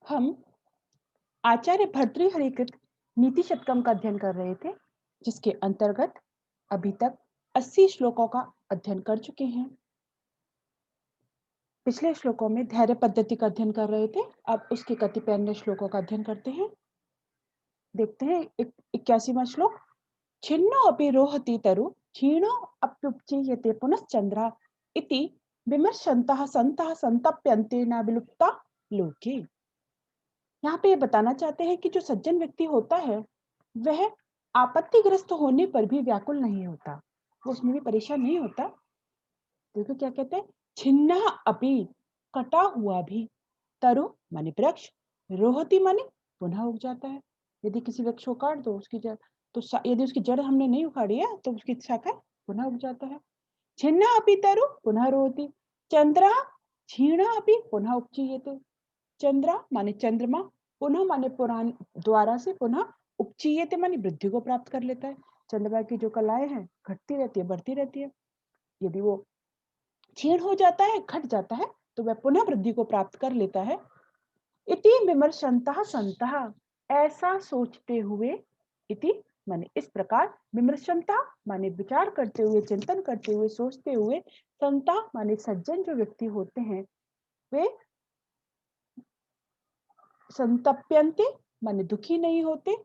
हम आचार्य भर्तृहरि कृत नीति शतकम का अध्ययन कर रहे थे, जिसके अंतर्गत अभी तक 80 श्लोकों का अध्ययन कर चुके हैं। पिछले श्लोकों में धैर्य पद्धति का अध्ययन कर रहे थे, अब उसके कतिपय अन्य श्लोकों का अध्ययन करते हैं। देखते हैं 81वां श्लोक। छिन्नो अपि रोहति तरु क्षीणो अप्युपचीयते पुनश्चंद्रा इति विमर्शन्तः सन्तः संतप्यन्ते न विलुप्ता लोके। यहाँ पे ये बताना चाहते हैं कि जो सज्जन व्यक्ति होता है वह आपत्तिग्रस्त होने पर भी व्याकुल नहीं होता, वो उसमें भी परेशान नहीं होता। देखो क्या कहते हैं, छिन्ना अपि, कटा हुआ भी, तरु माने वृक्ष, रोहती माने पुनः उग जाता है। यदि किसी वृक्ष को काट दो उसकी जड़, तो यदि उसकी जड़ हमने नहीं उखाड़ी है तो उसकी शाखा पुनः उग जाता है। छिन्ना अपि तरु पुनः रोहति, चंद्रा क्षीणा अपि पुनः उपचीयते। चंद्रा माने चंद्रमा, पुनः माने पुराण द्वारा से पुनः, उपचीयते माने वृद्धि को प्राप्त कर लेता है। चंद्रमा की जो कलाएं हैं घटती रहती है, बढ़ती रहती है। यदि वो क्षीण हो जाता है, घट जाता है, तो वह पुनः वृद्धि को प्राप्त कर लेता है। इति विमर्शन्तः सन्तः, ऐसा सोचते हुए, इति माने इस प्रकार, विमर्शन्तः माने विचार करते हुए, चिंतन करते हुए, सोचते हुए, संतः माने सज्जन जो व्यक्ति होते हैं वे संतप्यन्ते माने दुखी नहीं होते।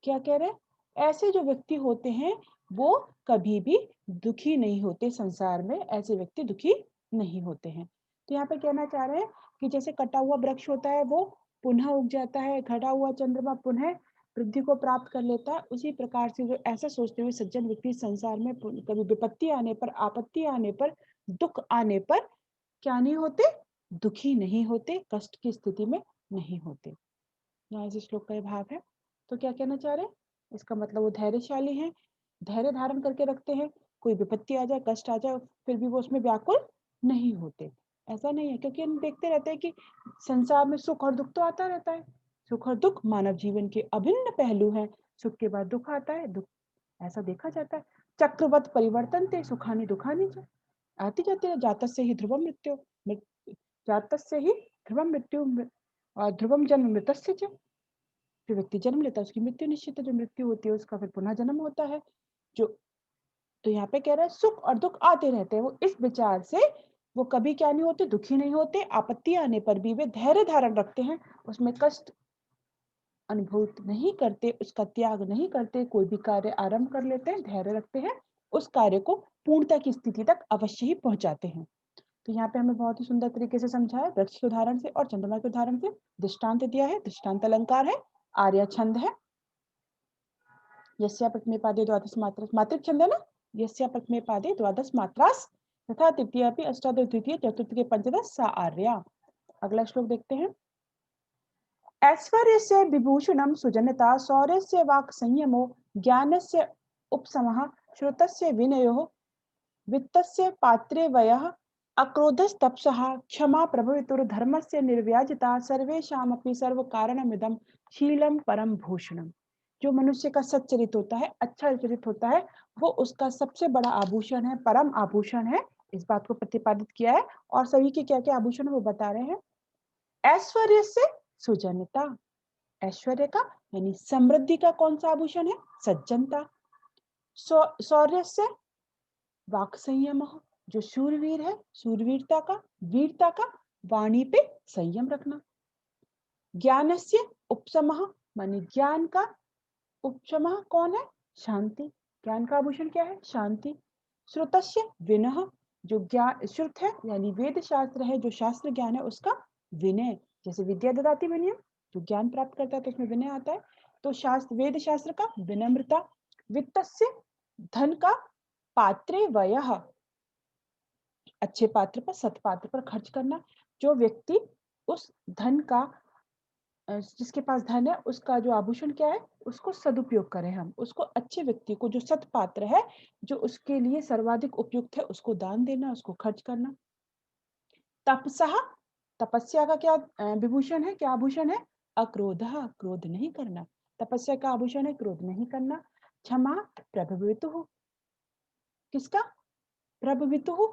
क्या कह रहे हैं, ऐसे जो व्यक्ति होते हैं वो कभी भी दुखी नहीं होते। संसार में ऐसे व्यक्ति दुखी नहीं होते हैं। तो यहाँ पे कहना चाह रहे हैं कि जैसे कटा हुआ वृक्ष होता है वो पुनः उग जाता है, घटा हुआ चंद्रमा पुनः वृद्धि को प्राप्त कर लेता है, उसी प्रकार से जो ऐसा सोचते हुए सज्जन व्यक्ति संसार में कभी विपत्ति आने पर, आपत्ति आने पर, दुख आने पर क्या नहीं होते, दुखी नहीं होते, कष्ट की स्थिति में नहीं होते। यहाँ इस श्लोक का ये भाव है। तो क्या कहना चाह रहे हैं, इसका मतलब वो धैर्यशाली हैं, धैर्य धारण करके रखते हैं, कोई विपत्ति आ जाए, कष्ट आ जाए, फिर भी वो उसमें व्याकुल नहीं होते। ऐसा नहीं है, क्योंकि हम देखते रहते हैं कि संसार में सुख और दुख तो आता रहता है। सुख और दुख मानव जीवन के अभिन्न पहलू हैं। सुख के बाद दुख आता है, दुख ऐसा देखा जाता है। चक्रवत परिवर्तन थे, सुखानी दुखानी च आती जाती है। जातस्य ही ध्रुवम मृत्यु, जातस्य ही ध्रुवम मृत्यु, और ध्रुवम जन्म मृतस्य च। जो व्यक्ति जन्म लेता है उसकी मृत्यु निश्चित है, जो मृत्यु होती है उसका फिर पुनः जन्म होता है। जो तो यहाँ पे कह रहा है सुख और दुख आते रहते हैं, वो इस विचार से वो कभी क्या नहीं होते, दुखी नहीं होते। आपत्ति आने पर भी वे धैर्य धारण रखते हैं, उसमें कष्ट अनुभूत नहीं करते, उसका त्याग नहीं करते। कोई भी कार्य आरंभ कर लेते हैं, धैर्य रखते हैं, उस कार्य को पूर्णता की स्थिति तक अवश्य ही पहुंचाते हैं। तो यहाँ पे हमें बहुत ही सुंदर तरीके से समझाया, वृक्ष के उदाहरण से और चंद्रमा के उदाहरण से दृष्टांत दिया है। दृष्टांत अलंकार है, आर्य छंद है। यस्या प्रथमे पादे द्वादश मात्रा, मात्रिक छंद है ना, यस्या प्रथमे पादे द्वादश मात्रास तथा तृतीय अपि अष्टादश द्वितीय चतुर्थ के पंचदश सा आर्या। अगला श्लोक देखते हैं। ऐश्वर्यस्य विभूषणं सुजनता शौर्यस्य वाक् संयमो ज्ञानस्य उपशमः श्रुतस्य विनयो वित्तस्य पात्रे वयः अक्रोधस्तपसः क्षमा प्रभवितुर्धर्मस्य निर्व्याजता सर्वेषामपि सर्वकारणमिदं शीलं परम भूषणम्। जो मनुष्य का सच्चरित होता है, अच्छा चरित होता है, वो उसका सबसे बड़ा आभूषण है, परम आभूषण है। इस बात को प्रतिपादित किया है और सभी के क्या क्या आभूषण वो बता रहे हैं। ऐश्वर्य से सुजनता, ऐश्वर्य का यानी समृद्धि का कौन सा आभूषण है, सज्जनता। शौर्य से वाक संयम, जो शूरवीर है, शूरवीरता का, वीरता का, वाणी पे संयम रखना। ज्ञानस्य उपशमः माने ज्ञान का, उपशमः कौन है, शांति। ज्ञान का आभूषण क्या है, शांति। श्रुतस्य विनः, जो ज्ञान श्रुत है यानी वेद शास्त्र है, जो शास्त्र ज्ञान है उसका विनय। जैसे विद्या ददाति विनयम, जो ज्ञान प्राप्त करता है तो उसमें विनय आता है। तो शास्त्र, वेद शास्त्र का विनम्रता। वित्तस्य, धन का, पात्रे वयः, अच्छे पात्र पर, सत्पात्र पर खर्च करना। जो व्यक्ति उस धन का, जिसके पास धन है उसका जो आभूषण क्या है, उसको सदुपयोग करें हम, उसको अच्छे व्यक्ति को, जो सत्पात्र है, जो उसके लिए सर्वाधिक उपयुक्त है, उसको दान देना, उसको खर्च करना। तपसः, तपस्या का क्या विभूषण है, क्या आभूषण है, अक्रोधः, क्रोध नहीं करना। तपस्या का आभूषण है क्रोध नहीं करना। क्षमा प्रभवितुः, किसका, प्रभवितुः,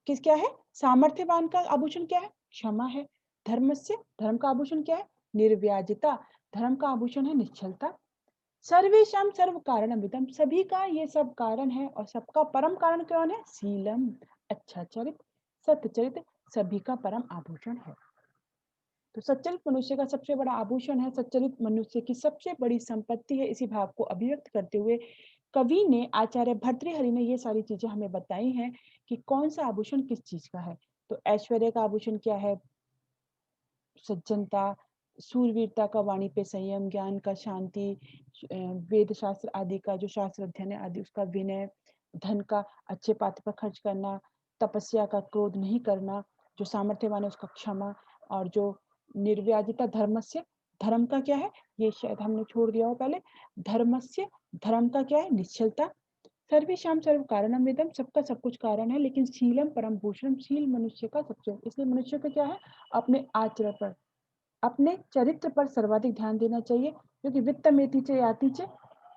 किस क्या है, सामर्थ्यवान का आभूषण क्या है, क्षमा है। धर्मस्य, धर्म का आभूषण क्या है? निर्व्याजिता, धर्म का आभूषण है निश्चलता। सर्वेषां सर्व कारणमिदं, सभी का ये सब कारण है और सबका परम कारण कौन है? शीलम, अच्छा चरित्र, सत्चरित्र सभी का परम आभूषण है। तो सच्चरित मनुष्य का सबसे बड़ा आभूषण है, सच्चरित मनुष्य की सबसे बड़ी संपत्ति है। इसी भाव को अभिव्यक्त करते हुए कवि ने, आचार्य भर्तृहरि ने ये सारी चीजें हमें बताई हैं कि कौन सा आभूषण किस चीज का है। तो ऐश्वर्य का आभूषण क्या है? सज्जनता, सूरवीरता का वाणी पे संयम, ज्ञान का शांति, वेद शास्त्र आदि का जो शास्त्र अध्ययन है आदि उसका विनय, धन का अच्छे पात्र पर खर्च करना, तपस्या का क्रोध नहीं करना, जो सामर्थ्यवान है उसका क्षमा, और जो निर्व्याजिता धर्मस्य, धर्म का क्या है? ये शायद हमने छोड़ दिया हो पहले। धर्मस्य, धर्म का क्या है? निश्चलता। सर्वेषां सर्व कारणम इदम, सबका सब कुछ कारण है, लेकिन शीलम परम भूषणम, शील मनुष्य का सबसे, इसलिए मनुष्य का क्या है? अपने आचरण पर, अपने चरित्र पर सर्वाधिक ध्यान देना चाहिए, क्योंकि वित्त मेति च याति च,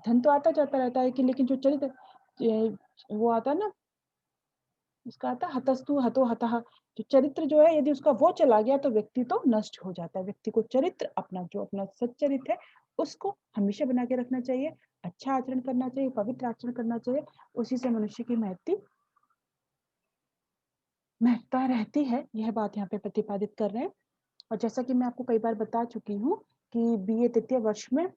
धन तो आता जाता रहता है कि, लेकिन जो चरित्र वो आता है ना, उसका आता हतस्तु हतो हतः, जो चरित्र जो है यदि उसका वो चला गया तो व्यक्ति तो नष्ट हो जाता है। व्यक्ति को चरित्र अपना, जो अपना सच्चरित्र है उसको हमेशा बना के रखना चाहिए, अच्छा आचरण करना चाहिए, पवित्र आचरण करना चाहिए, उसी से मनुष्य की महत्ता रहती है। यह बात यहाँ पे प्रतिपादित कर रहे हैं। और जैसा कि मैं आपको कई बार बता चुकी हूँ कि बीए तृतीय वर्ष में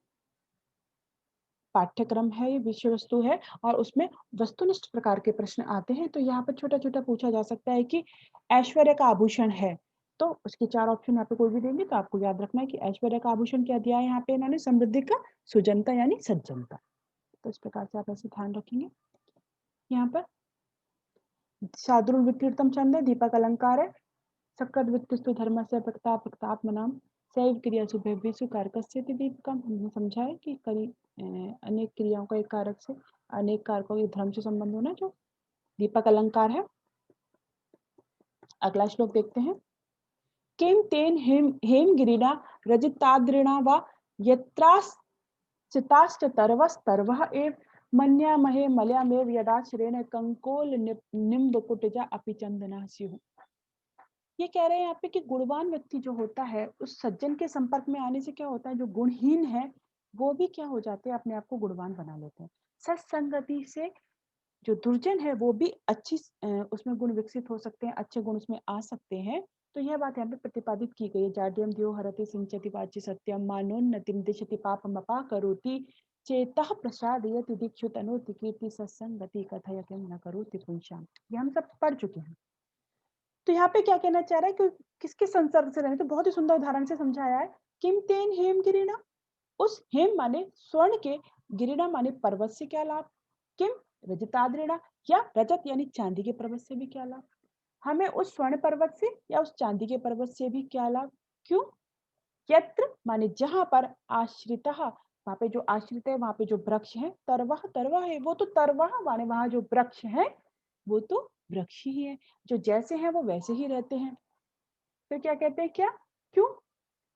पाठ्यक्रम है, ये विषय वस्तु है, और उसमें वस्तुनिष्ठ प्रकार के प्रश्न आते हैं। तो यहाँ पर छोटा छोटा पूछा जा सकता है कि ऐश्वर्य का आभूषण है, तो उसके 4 ऑप्शन यहाँ पे कोई भी देंगे तो आपको याद रखना है कि ऐश्वर्य का आभूषण क्या दिया है यहाँ पे इन्होंने? समृद्धि का सुजनता यानी सज्जनता। तो इस प्रकार से आप ऐसे ध्यान रखेंगे। यहाँ पर शार्दूल विकीर्तम छंद है, दीपक अलंकार है, सकृद वित्तस्तु धर्मस्य भक्ता भक्तात्मनाम सैव क्रिया शुभेभ्यसु कारकस्य दीपकम। हमने समझा है कि अनेक क्रियाओं का एक कारक से, अनेक कारकों के धर्म से संबंध होना, जो दीपक अलंकार है। अगला श्लोक देखते हैं। किम तेन हेम गिरिना रजिताद्रिणा व यत्राश्चिताश्च तरवस्तर्वः एव मन्यामहे मलयामेव यदाश्रयेण कंकोल निम्बकुटजा अपि चंदना स्युः। ये कह रहे हैं यहाँ पे कि गुणवान व्यक्ति जो होता है, उस सज्जन के संपर्क में आने से क्या होता है, जो गुणहीन है वो भी क्या हो जाते हैं, अपने आप को गुणवान बना लेते हैं। सत्संगति से जो दुर्जन है वो भी अच्छी उसमें गुण विकसित हो सकते हैं, अच्छे गुण उसमें आ सकते हैं। तो यह बात यहाँ पे प्रतिपादित की गई है। जाड्यम द्यो हरति सिंचति वाचि सत्यम मानोन्नतिम दिशति पापमपा करोति चेतः प्रसादयति दीक्षु तनोति कीर्ति सत्संगति कथय किम न करोति पुंसाम। ये हम सब पढ़ चुके हैं। तो यहाँ पे क्या कहना चाह रहा है कि किसके संसर्ग से रहने, तो बहुत ही सुंदर उदाहरण से समझाया है। किम तेन हेम गिरिना, उस हेम माने स्वर्ण के, गिरिना माने पर्वत से क्या लाभ, किम रजताद्रिणा, या रजत यानी चांदी के पर्वत से भी क्या लाभ, हमें उस स्वर्ण पर्वत से या उस चांदी के पर्वत से भी क्या लाभ। क्यों? यत्र माने जहां पर आश्रित, वहां पे जो आश्रित है, वहां पे जो वृक्ष है, तरवाह तरवा है, वो तो तरवाह माने वहां जो वृक्ष है वो तो वृक्ष ही है, जो जैसे हैं वो वैसे ही रहते हैं। तो क्या कहते हैं, क्या, क्यों?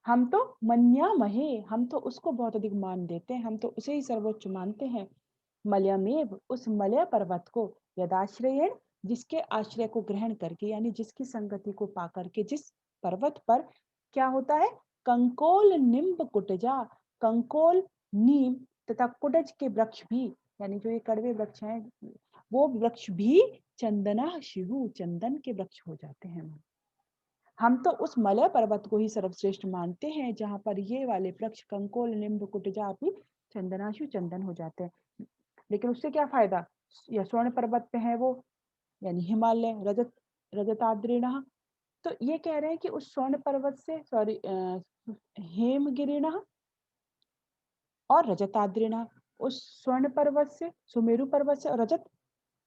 हम तो मन्या महे, हम तो उसको बहुत अधिक मान देते हैं, हम तो उसे ही सर्वोच्च मानते हैं। मलयमेव, उस मलय पर्वत को, यदाश्रयेण, जिसके आश्रय को ग्रहण करके, यानी जिसकी संगति को पा करके, जिस पर्वत पर क्या होता है, कंकोल निम्ब कुटजा, कंकोल नीम तथा कुटज के वृक्ष भी, यानी जो ये कड़वे वृक्ष हैं वो वृक्ष भी चंदना शिहु, चंदन के वृक्ष हो जाते हैं। हम तो उस मलय पर्वत को ही सर्वश्रेष्ठ मानते हैं जहां पर ये वाले वृक्ष कंकोल निम्ब कुटजा भी चंदनाशु, चंदन हो जाते हैं। लेकिन उससे क्या फायदा, या स्वर्ण पर्वत पे है वो, यानी हिमालय, रजताद्रिणः। तो ये कह रहे हैं कि उस स्वर्ण पर्वत से, सॉरी, हेमगिरिणः और रजताद्रिणः, उस स्वर्ण पर्वत से, सुमेरु पर्वत से, और रजत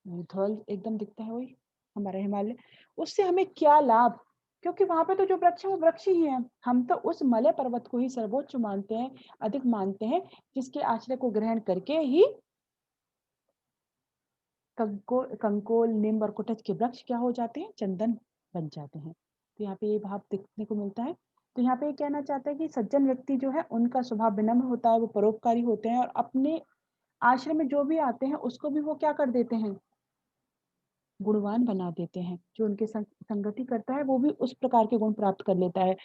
धवल एकदम दिखता है वही हमारा हिमालय, उससे हमें क्या लाभ, क्योंकि वहां पे तो जो वृक्ष है वो वृक्ष ही है। हम तो उस मलय पर्वत को ही सर्वोच्च मानते हैं, अधिक मानते हैं, जिसके आश्रय को ग्रहण करके ही कंकोल निम्ब और कुटज के वृक्ष क्या हो जाते हैं, चंदन बन जाते हैं। तो यहाँ पे ये भाव देखने को मिलता है। तो यहाँ पे ये कहना चाहता है कि सज्जन व्यक्ति जो है उनका स्वभाव विनम्र होता है, वो परोपकारी होते हैं, और अपने आश्रम में जो भी आते हैं उसको भी वो क्या कर देते हैं, गुणवान बना देते हैं। जो उनके संग संगति करता है वो भी उस प्रकार के गुण प्राप्त कर लेता है।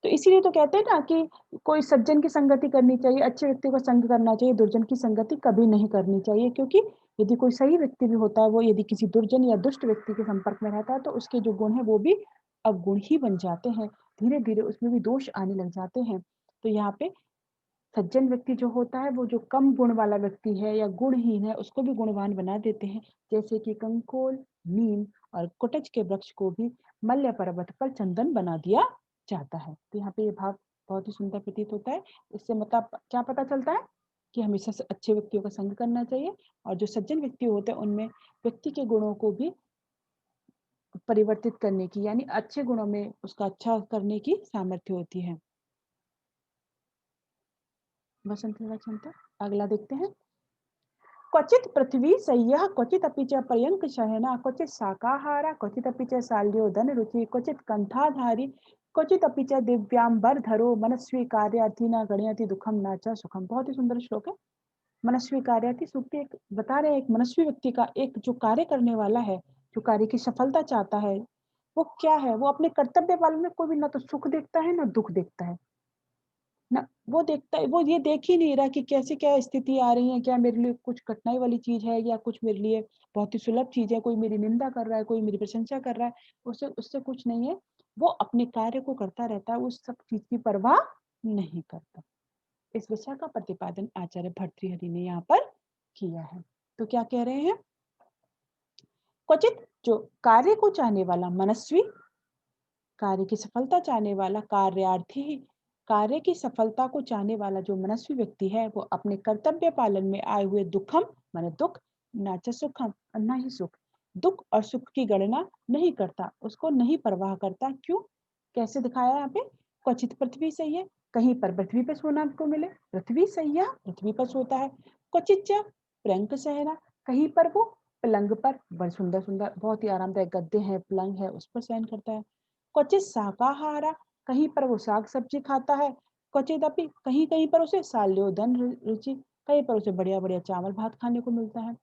तो इसीलिए तो कहते हैं ना कि कोई सज्जन की संगति करनी चाहिए, अच्छे व्यक्ति को संग करना चाहिए, दुर्जन की संगति कभी नहीं करनी चाहिए। क्योंकि यदि कोई सही व्यक्ति भी होता है, वो यदि किसी दुर्जन या दुष्ट व्यक्ति के संपर्क में रहता है, तो उसके जो गुण हैं वो भी अवगुण ही बन जाते हैं। धीरे-धीरे उसमें भी दोष आने लग जाते हैं। तो यहाँ पे सज्जन व्यक्ति जो होता है वो जो कम गुण वाला व्यक्ति है या गुणहीन है उसको भी गुणवान बना देते हैं। जैसे कि कंकोल, नीम और कुटज के वृक्ष को भी मल्य पर्वत पर चंदन बना दिया जाता है। तो यहाँ पे ये भाव बहुत ही सुंदर प्रतीत होता है। इससे मतलब क्या पता चलता है कि हमेशा से अच्छे व्यक्तियों का संग करना चाहिए, और जो सज्जन व्यक्ति होते हैं उनमें व्यक्ति के गुणों को भी परिवर्तित करने की, यानी अच्छे गुणों में उसका अच्छा करने की सामर्थ्य होती है। वसंत क्षमता अगला देखते हैं। क्वचित पृथ्वी सह्यः क्वचिदपि च पर्यंक शयनः क्वचित् शाकाहारा क्वचिदपि च शाल्योदन रुचि क्वचित् कंठाधारी क्वचिदपि च दिव्यांबरधरो मनस्वी कार्यार्थी न गणयति दुखम न च सुखम। बहुत ही सुंदर श्लोक है। मनस्वी कार्यार्थी सूक्त एक बता रहे हैं, एक मनस्वी व्यक्ति का, एक जो कार्य करने वाला है, जो कार्य की सफलता चाहता है, वो क्या है, वो अपने कर्तव्य पालन में कोई भी ना तो सुख देखता है ना दुख देखता है ना। वो देखता है, वो ये देख ही नहीं रहा कि कैसे क्या स्थिति आ रही है, क्या मेरे लिए कुछ कठिनाई वाली चीज है या कुछ मेरे लिए बहुत ही सुलभ चीज है, कोई मेरी निंदा कर रहा है, कोई मेरी प्रशंसा कर रहा है, उससे उससे कुछ नहीं है। वो अपने कार्य को करता रहता है, उस सब चीज की परवाह नहीं करता। इस विषय का प्रतिपादन आचार्य भर्तृहरि ने यहाँ पर किया है। तो क्या कह रहे हैं, क्वचित जो कार्य को चाहने वाला मनस्वी, कार्य की सफलता चाहने वाला कार्यार्थी, कार्य की सफलता को चाहने वाला जो मनस्वी व्यक्ति है वो अपने कर्तव्य पालन में आए हुए दुखम माने दुख, नाच सुखम ना ही सुख, दुख और सुख की गणना नहीं करता, उसको नहीं परवाह करता। क्यों, कैसे दिखाया यहाँ पे, क्वचित पृथ्वी सही है, कहीं पर पृथ्वी पर सोना को मिले, पृथ्वी सही है, पृथ्वी पर सोता है। क्वचित प्रंक सहना, कहीं पर वो पलंग पर, बड़े सुंदर सुंदर बहुत ही आरामदायक गद्दे हैं, पलंग है, उस पर शयन करता है। क्वचित शाकाहारा, कहीं पर वो साग सब्जी खाता है। क्वचित अपि, कहीं कहीं पर उसे साल्योदन रुचि, कहीं पर उसे बढ़िया बढ़िया चावल भात खाने को मिलता है।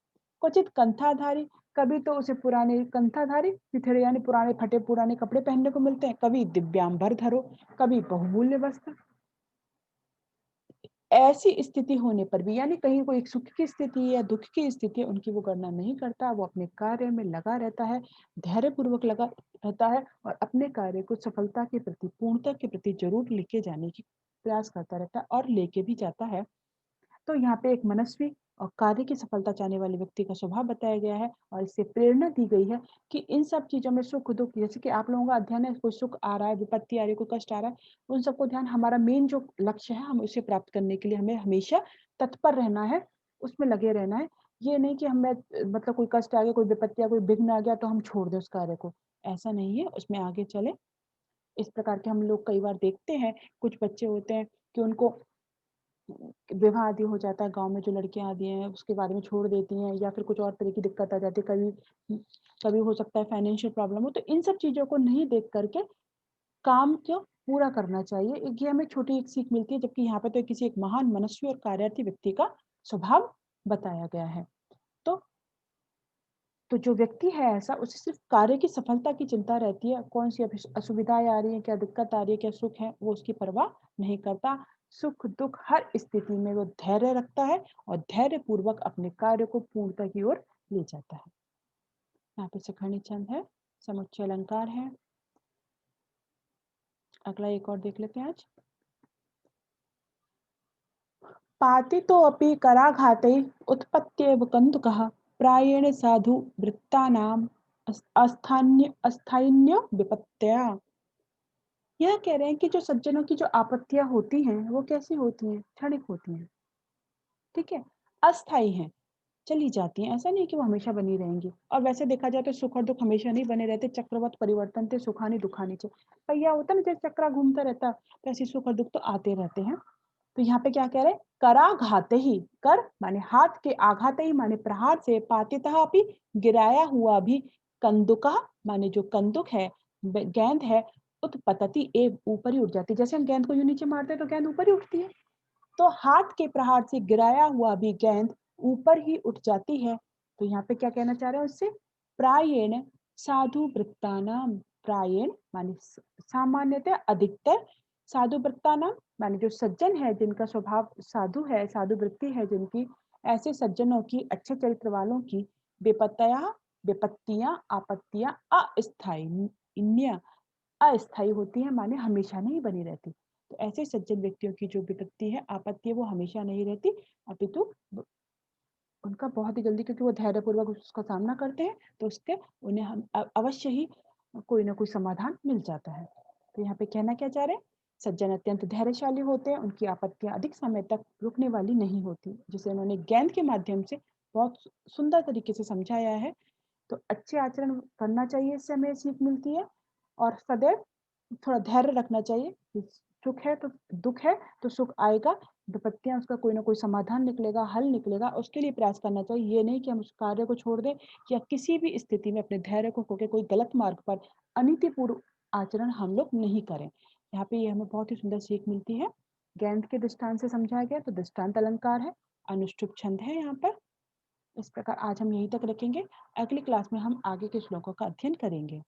क्वचित कंथाधारी, कभी तो उसे पुराने कंथाधारी चिथड़े यानी पुराने फटे पुराने कपड़े पहनने को मिलते हैं, कभी दिव्यांबर धरो, कभी बहुमूल्य वस्त्र। ऐसी स्थिति होने पर भी, यानी कहीं कोई सुख की स्थिति या दुख की स्थिति, उनकी वो गणना नहीं करता, वो अपने कार्य में लगा रहता है, धैर्य पूर्वक लगा रहता है, और अपने कार्य को सफलता के प्रति, पूर्णता के प्रति जरूर लेके जाने की प्रयास करता रहता है और लेके भी जाता है। तो यहाँ पे एक मनस्वी और कार्य की सफलता चाहने वाले व्यक्ति का स्वभाव बताया गया है, और इससे प्रेरणा दी गई है कि इन सब चीजों में सुख दुख, जैसे कि आप लोगों का अध्ययन है, कोई सुख आ रहा है, विपत्ति आ रही है, कोई कष्ट आ रहा है, उन सबको ध्यान, हमारा मेन जो लक्ष्य है हम उसे प्राप्त करने के लिए हमें हमेशा तत्पर रहना है, उसमें लगे रहना है। ये नहीं कि हमें मतलब कोई कष्ट आ गया, कोई विपत्ति आ, कोई विघ्न आ गया तो हम छोड़ दें उस कार्य को, ऐसा नहीं है, उसमें आगे चले। इस प्रकार के हम लोग कई बार देखते हैं, कुछ बच्चे होते हैं कि उनको विवाह आदि हो जाता है, गांव में जो लड़कियां आदि हैं उसके बारे में छोड़ देती हैं, या फिर कुछ और तरह की दिक्कत आ जाती है, कभी कभी हो सकता है फाइनेंशियल प्रॉब्लम हो, तो इन सब चीजों को नहीं देख करके काम को पूरा करना चाहिए। एक ये हमें छोटी एक सीख मिलती है, जबकि यहाँ पे तो किसी एक महान मनस्वी और कार्यार्थी व्यक्ति का स्वभाव बताया गया है। तो तो जो व्यक्ति है ऐसा, उसे सिर्फ कार्य की सफलता की चिंता रहती है, कौन सी असुविधाएं आ रही है, क्या दिक्कत आ रही है, क्या सुख है, वो उसकी परवाह नहीं करता। सुख दुख हर स्थिति में वो धैर्य रखता है और धैर्य पूर्वक अपने कार्य को पूर्णता की ओर ले जाता है। यहाँ पे शिखंडी छंद है, समुच्चय अलंकार है। अगला एक और देख लेते हैं आज। पातितो अपि कराघाते उत्पत्त्येव कन्दुकः प्रायेण साधु वृत्तानाम अस्थान्य विपत्त्या। यह कह रहे हैं कि जो सज्जनों की जो आपत्तियां होती हैं वो कैसी होती हैं, क्षणिक होती हैं, ठीक है, अस्थाई हैं, चली जाती हैं, ऐसा नहीं कि वो हमेशा बनी रहेंगी। और वैसे देखा जाए तो सुख और दुख हमेशा नहीं बने रहते, चक्रवत परिवर्तन थे सुखानी दुखानी चे, पहिया होता ना जैसे चक्रा घूमता रहता, तो ऐसे सुख और दुख तो आते रहते हैं। तो यहाँ पे क्या कह रहे हैं, कराघाते ही, कर माने हाथ के, आघाते ही माने प्रहार से, पातितः अपि गिराया हुआ भी, कंदुका माने जो कंदुक है, गेंद है, उत्पतति एक ऊपर ही उठ जाती है, जैसे हम गेंद को यूं नीचे मारते हैं तो गेंद ऊपर ही उठती है, तो हाथ के प्रहार से गिराया हुआ भी गेंद ऊपर ही उठ जाती है। तो यहाँ पे क्या कहना चाह रहे हैं उससे, प्रायेण साधु वृत्तानाम, प्रायेण माने सामान्यतः अधिकतर, साधु वृत्तानाम माने जो सज्जन है, जिनका स्वभाव साधु है, साधु वृत्ति है जिनकी, ऐसे सज्जनों की, अच्छे चरित्र वालों की विपत्तया, विपत्तियां, आपत्तियां अस्थायी, अस्थायी होती है, माने हमेशा नहीं बनी रहती। तो ऐसे सज्जन व्यक्तियों की जो विपत्ति है, आपत्ति है, वो हमेशा नहीं रहती, अपितु उनका बहुत ही जल्दी, क्योंकि वो धैर्यपूर्वक उसका सामना करते हैं, तो उसके उन्हें हम अवश्य ही कोई ना कोई समाधान मिल जाता है। तो यहाँ पे कहना क्या चाह रहे हैं, सज्जन अत्यंत धैर्यशाली होते हैं, उनकी आपत्तियां अधिक समय तक रुकने वाली नहीं होती, जिसे उन्होंने ज्ञान के माध्यम से बहुत सुंदर तरीके से समझाया है। तो अच्छे आचरण करना चाहिए, इससे हमें सीख मिलती है, और सदैव थोड़ा धैर्य रखना चाहिए। सुख है तो दुख है तो सुख आएगा, विपत्तियां, उसका कोई ना कोई समाधान निकलेगा, हल निकलेगा, उसके लिए प्रयास करना चाहिए। ये नहीं कि हम उस कार्य को छोड़ दें या किसी भी स्थिति में अपने धैर्य को खोके कोई गलत मार्ग पर अनीतिपूर्ण आचरण हम लोग नहीं करें। यहाँ पे ये हमें बहुत ही सुंदर सीख मिलती है। गेंद के दृष्टांत से समझाया गया, तो दृष्टांत अलंकार है, अनुष्टुप छंद है यहाँ पर। इस प्रकार आज हम यहीं तक रखेंगे, अगली क्लास में हम आगे के श्लोकों का अध्ययन करेंगे।